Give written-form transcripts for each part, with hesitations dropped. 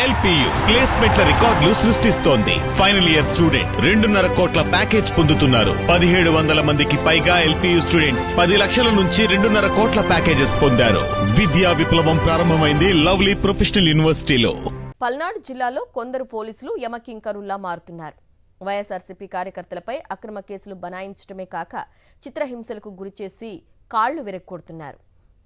LPU ప్లేస్మెంట్ల రికార్డులు సృష్టిస్తోంది. Final year student 2.5 కోట్ల ప్యాకేజ్ పొందుతున్నారు. 1700 మందికి పైగా ఎల్పియు స్టూడెంట్స్ 10 లక్షల నుంచి 2.5 కోట్ల ప్యాకేజెస్ పొందారు. విద్యా విప్లవం ప్రారంభమైంది లవ్లీ ప్రొఫెషనల్ యూనివర్సిటీలో. పల్నాడు జిల్లాలో కొందరు పోలీసులు యమకింకరుల్లా మారుతున్నారు. వైఎస్ఆర్సీపీ కార్యకర్తలపై అక్రమ కేసులు బనాయించడమే కాక చిత్రహింసలకు గురిచేసి కాళ్లు విరగ్గొడుతున్నారు.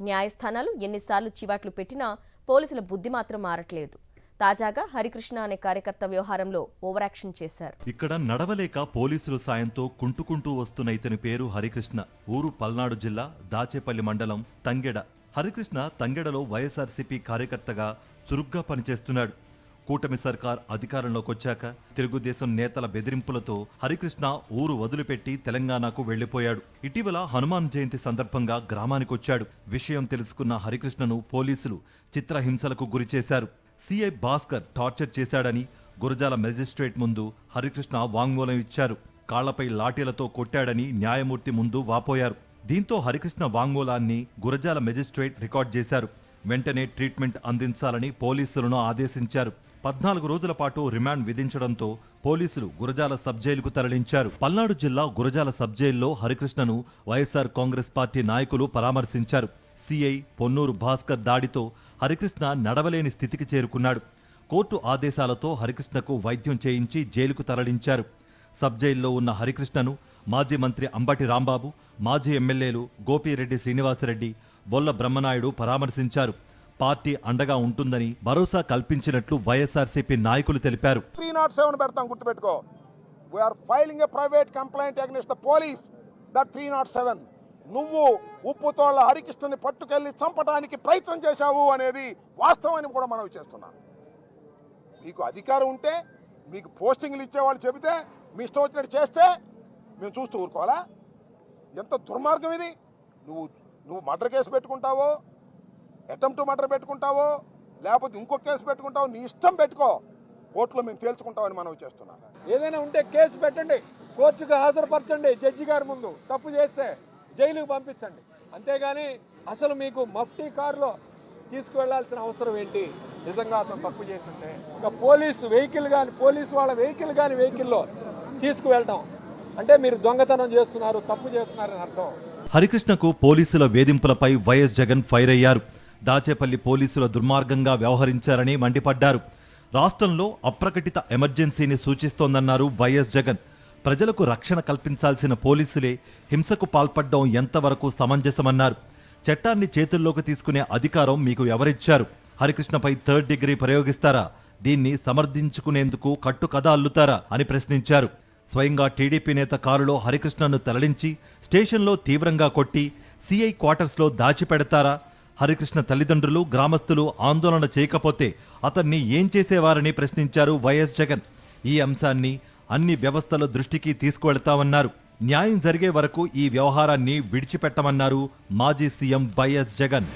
న్యాయస్థానాలు ఎన్నిసార్లు చివాట్లు పెట్టినా పోలీసుల బుద్ధి మాత్రం మారట్లేదు. తాజాగా హరికృష్ణ అనే కార్యకర్త వ్యవహారంలో ఓవరాక్షన్ చేశారు. ఇక్కడ నడవలేక పోలీసుల సాయంతో కుంటుకుంటూ వస్తున్న ఇతని పేరు హరికృష్ణ. ఊరు పల్నాడు జిల్లా దాచేపల్లి మండలం తంగెడ. హరికృష్ణ తంగెడలో వైఎస్ఆర్సీపీ కార్యకర్తగా చురుగ్గా పనిచేస్తున్నాడు. కూటమి సర్కార్ అధికారంలోకి వచ్చాక తెలుగుదేశం నేతల బెదిరింపులతో హరికృష్ణ ఊరు వదిలిపెట్టి తెలంగాణకు వెళ్లిపోయాడు. ఇటీవల హనుమాన్ జయంతి సందర్భంగా గ్రామానికొచ్చాడు. విషయం తెలుసుకున్న హరికృష్ణను పోలీసులు చిత్రహింసలకు గురిచేశారు. సిఐ భాస్కర్ టార్చర్ చేశాడని గురజాల మెజిస్ట్రేట్ ముందు హరికృష్ణ వాంగ్మూలం ఇచ్చారు. కాళ్లపై లాఠీలతో కొట్టాడని న్యాయమూర్తి ముందు వాపోయారు. దీంతో హరికృష్ణ వాంగ్మూలాన్ని గురజాల మెజిస్ట్రేట్ రికార్డ్ చేశారు. వెంటనే ట్రీట్మెంట్ అందించాలని పోలీసులను ఆదేశించారు. 14 రోజుల పాటు రిమాండ్ విధించడంతో పోలీసులు గురజాల సబ్ జైలుకు తరలించారు. పల్నాడు జిల్లా గురజాల సబ్ జైల్లో హరికృష్ణను వైఎస్ఆర్ కాంగ్రెస్ పార్టీ నాయకులు పరామర్శించారు. సిఐ పొన్నూరు భాస్కర్ దాడితో హరికృష్ణ నడవలేని స్థితికి చేరుకున్నాడు. కోర్టు ఆదేశాలతో హరికృష్ణకు వైద్యం చేయించి జైలుకు తరలించారు. సబ్ జైల్లో ఉన్న హరికృష్ణను మాజీ మంత్రి అంబటి రాంబాబు, మాజీ ఎమ్మెల్యేలు గోపిరెడ్డి శ్రీనివాసరెడ్డి, బొల్ల బ్రహ్మనాయుడు పరామర్శించారు. పార్టీ అండగా ఉంటుందని భరోసా కల్పించినట్లు వైఎస్ఆర్సీపీ నాయకులు తెలిపారు. 307 పెడతాం, గుర్తుపెట్టుకో. We're filing a private complaint against the police that 307 నువ్వు ఉప్పుతోళ్ల హరికృష్ణని పట్టుకెళ్లి చంపడానికి ప్రయత్నం చేశావు అనేది వాస్తవాన్ని కూడా మనం చేస్తున్నాం. మీకు అధికారం ఉంటే, మీకు పోస్టింగ్లు ఇచ్చేవాళ్ళు చెబితే మీ ఇష్టం వచ్చినట్టు చేస్తే మేము చూస్తూ ఊరుకోవాలా? ఎంత దుర్మార్గం ఇది! నువ్వు మర్డర్ కేసు పెట్టుకుంటావో, అటెంప్ట్ మర్డర్ పెట్టుకుంటావో, లేకపోతే ఇంకో కేసు పెట్టుకుంటావో, నీ ఇష్టం పెట్టుకో. కోర్టులో మేము తేల్చుకుంటామని మనం చేస్తున్నాం. ఏదైనా ఉంటే కేసు పెట్టండి, కోర్టుకు హాజరుపరచండి, జడ్జి గారి ముందు. తప్పు చేస్తే జైలుకు పంపించండి. అంతేగాని అసలు మీకు మఫ్టీ కారులో తీసుకువెళ్లాల్సిన అవసరం ఏంటి? నిజంగా అతను తప్పు చేస్తుంటే ఒక పోలీసు వెహికల్ కానీ, పోలీసు వాళ్ళ వెహికల్లో తీసుకువెళ్ళటం అంటే మీరు దొంగతనం చేస్తున్నారు, తప్పు చేస్తున్నారని అర్థం. హరికృష్ణకు పోలీసుల వేధింపులపై వైఎస్ జగన్ ఫైర్ అయ్యారు. దాచేపల్లి పోలీసుల దుర్మార్గంగా వ్యవహరించారని మండిపడ్డారు. రాష్ట్రంలో అప్రకటిత ఎమర్జెన్సీని సూచిస్తోందన్నారు వైఎస్ జగన్. ప్రజలకు రక్షణ కల్పించాల్సిన పోలీసులే హింసకు పాల్పడడం ఎంతవరకు సమంజసమన్నారు. చట్టాన్ని చేతుల్లోకి తీసుకునే అధికారం మీకు ఎవరిచ్చారు? హరికృష్ణపై 3rd డిగ్రీ ప్రయోగిస్తారా? దీన్ని సమర్థించుకునేందుకు కట్టుకథ అల్లుతారా అని ప్రశ్నించారు. స్వయంగా టీడీపీ నేత కారులో హరికృష్ణను తరలించి స్టేషన్లో తీవ్రంగా కొట్టి సిఐ క్వార్టర్స్లో దాచిపెడతారా? హరికృష్ణ తల్లిదండ్రులు, గ్రామస్తులు ఆందోళన చేయకపోతే అతన్ని ఏం చేసేవారని ప్రశ్నించారు వైఎస్ జగన్. ఈ అంశాన్ని అన్ని వ్యవస్థల దృష్టికి తీసుకువెళ్తామన్నారు. న్యాయం జరిగే వరకు ఈ వ్యవహారాన్ని విడిచిపెట్టమన్నారు మాజీ సీఎం వైఎస్ జగన్.